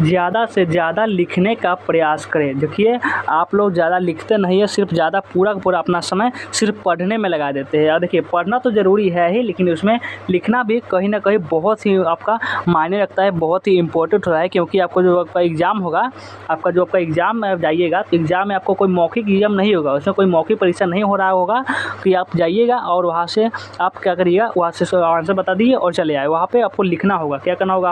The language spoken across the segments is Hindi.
ज़्यादा से ज़्यादा लिखने का प्रयास करें। देखिए आप लोग ज़्यादा लिखते नहीं है, सिर्फ ज़्यादा पूरा का पूरा अपना समय सिर्फ पढ़ने में लगा देते हैं। और देखिए पढ़ना तो ज़रूरी है ही, लेकिन उसमें लिखना भी कहीं न कहीं बहुत ही आपका मायने रखता है, बहुत ही इम्पोर्टेंट हो रहा है। क्योंकि आपको जो आपका एग्ज़ाम होगा, आपका एग्ज़ाम में जाइएगा तो एग्ज़ाम में आपको कोई मौखिक एग्ज़ाम नहीं होगा, उसमें कोई मौखिक परीक्षा नहीं हो रहा होगा कि आप जाइएगा और वहाँ से आप क्या करिएगा, वहाँ से आंसर बता दिए और चले आए। वहाँ पे आपको लिखना होगा, क्या करना होगा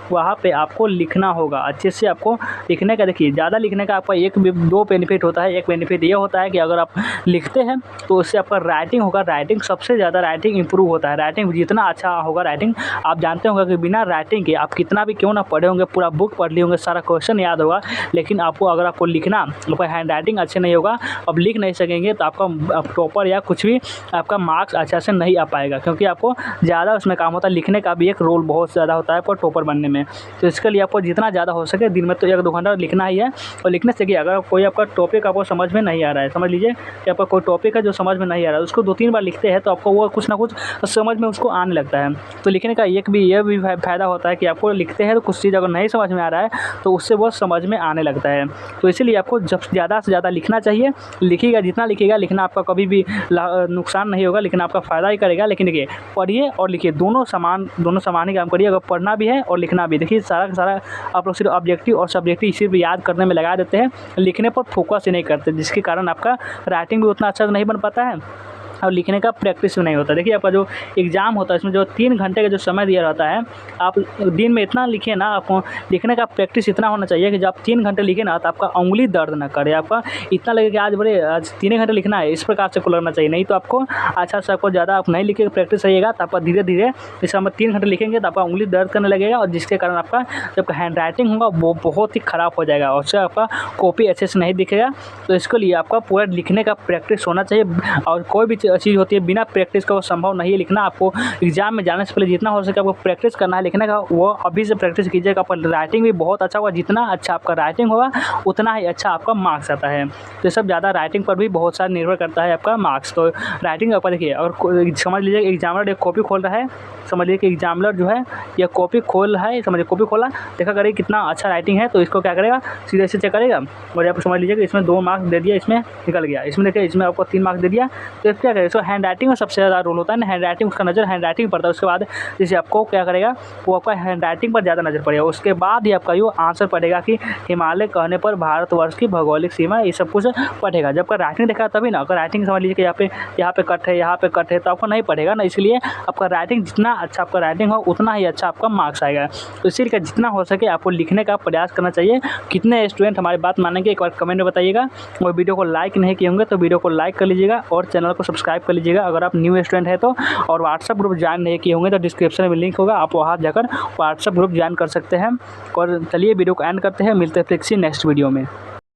वहाँ पे आपको लिखना होगा। अच्छे से आपको लिखने का, देखिए ज़्यादा लिखने का आपका दो बेनिफिट होता है। एक बेनिफिट ये होता है कि अगर आप लिखते हैं तो उससे आपका राइटिंग होगा, राइटिंग सबसे ज़्यादा राइटिंग इंप्रूव होता है। राइटिंग जितना अच्छा होगा राइटिंग, आप जानते होंगे कि बिना राइटिंग के आप कितना भी क्यों ना पढ़े होंगे, पूरा बुक पढ़ लिए होंगे, सारा क्वेश्चन याद होगा, लेकिन अगर आपको लिखना, आपका हैंड राइटिंग अच्छे नहीं होगा, अब लिख नहीं सकेंगे तो आपका टॉपर या कुछ भी आपका मार्क्स अच्छा से नहीं आ पाएगा। क्योंकि आपको ज़्यादा उसमें काम होता है, लिखने का भी एक रोल बहुत ज़्यादा होता है आपको टॉपर बनने में। तो इसके लिए आपको जितना ज़्यादा हो सके दिन में तो 1-2 घंटा लिखना ही है। और लिखने से क्या, अगर कोई आपका टॉपिक आपको समझ में नहीं आ रहा है, समझ लीजिए कि आपका कोई टॉपिक है जो समझ में नहीं आ रहा है, उसको 2-3 बार लिखते हैं तो आपको वो कुछ ना कुछ समझ में उसको आने लगता है। तो लिखने का ये भी फ़ायदा होता है कि आपको लिखते हैं तो कुछ चीज़ अगर नहीं समझ में आ रहा है तो उससे वो समझ में आने लगता है। तो इसीलिए आपको जब ज़्यादा से ज़्यादा लिखना चाहिए। लिखिएगा, जितना लिखिएगा, लिखना आपका कभी भी नुकसान नहीं होगा, लेकिन आपका फ़ायदा ही करेगा। लेकिन देखिए पढ़िए और लिखिए, दोनों समान ही काम करिए। अगर पढ़ना भी है और लिखना भी, देखिए सारा का सारा आप लोग सिर्फ ऑब्जेक्टिव और सब्जेक्टिव सिर्फ याद करने में लगा देते हैं, लिखने पर फोकस ही नहीं करते, जिसके कारण आपका राइटिंग भी उतना अच्छा नहीं बन पाता है और लिखने का प्रैक्टिस भी नहीं होता। देखिए आपका जो एग्ज़ाम होता है इसमें जो 3 घंटे का जो समय दिया रहता है, आप दिन में इतना लिखिए ना, आपको लिखने का प्रैक्टिस इतना होना चाहिए कि जब आप 3 घंटे लिखें ना तो आपका उंगली दर्द ना करे, आपका इतना लगे कि आज 3 घंटे लिखना है, इस प्रकार से को लगना चाहिए। नहीं तो आपको अच्छा से आपको ज़्यादा आप नहीं लिखे प्रैक्टिस रहिएगा तो आपका धीरे धीरे, जैसे हम 3 घंटे लिखेंगे तो आपका उंगली दर्द करने लगेगा और जिसके कारण आपका जब हैंड राइटिंग होगा वो बहुत ही ख़राब हो जाएगा और उससे आपका कॉपी अच्छे से नहीं दिखेगा। तो इसके लिए आपका पूरा लिखने का प्रैक्टिस होना चाहिए। और कोई भी चीज़ होती है बिना प्रैक्टिस का वो संभव नहीं है लिखना। आपको एग्जाम में जाने से पहले जितना हो सके आपको प्रैक्टिस करना है लिखने का, वो अभी से प्रैक्टिस कीजिएगा। पर राइटिंग भी बहुत अच्छा होगा, जितना अच्छा आपका राइटिंग होगा उतना ही अच्छा आपका मार्क्स आता है। तो सब ज़्यादा राइटिंग पर भी बहुत सारा निर्भर करता है आपका मार्क्स। तो राइटिंग के ऊपर देखिए, और समझ लीजिए एग्जामिनर एक कॉपी खोल रहा है, समझ लीजिए कि एग्जामिनर जो है ये कॉपी खोल रहा है, समझिए कॉपी खोला, देखा करें कितना अच्छा राइटिंग है तो इसको क्या करेगा, सीधे से चेक करेगा। और आप समझ लीजिए कि इसमें 2 मार्क्स दे दिया, इसमें निकल गया, इसमें देखिए इसमें आपको 3 मार्क्स दे दिया। तो क्या करेगा, इसको हैंड राइटिंग में सबसे ज़्यादा रोल होता है ना, हैंड राइटिंग, उसका नज़र हैंड राइटिंग पर पड़ता है। उसके बाद जैसे आपको क्या करेगा, वो आपका हैंड राइटिंग पर ज़्यादा नज़र पड़ेगा। उसके बाद ही आपका ये आंसर पढ़ेगा कि हिमालय कहने पर भारतवर्ष की भौगोलिक सीमा, ये सब कुछ पढ़ेगा। जब का राइटिंग देखा तभी ना, अगर राइटिंग समझ लीजिए कि यहाँ पे कट है, यहाँ पे कट है, तो आपको नहीं पढ़ेगा ना। इसलिए आपका राइटिंग जितना अच्छा आपका राइटिंग हो उतना ही अच्छा आपका मार्क्स आएगा। तो इसीलिए जितना हो सके आपको लिखने का प्रयास करना चाहिए। कितने स्टूडेंट हमारी बात मानेंगे एक बार कमेंट में बताइएगा। और वीडियो को लाइक नहीं किए होंगे तो वीडियो को लाइक कर लीजिएगा और चैनल को सब्सक्राइब कर लीजिएगा अगर आप न्यू स्टूडेंट है तो। और व्हाट्सअप ग्रुप ज्वाइन नहीं किए होंगे तो डिस्क्रिप्शन में लिंक होगा, आप वहाँ जाकर व्हाट्सअप ग्रुप ज्वाइन कर सकते हैं। और चलिए वीडियो को एंड करते हैं, मिलते हैं फिर किसी नेक्स्ट वीडियो में।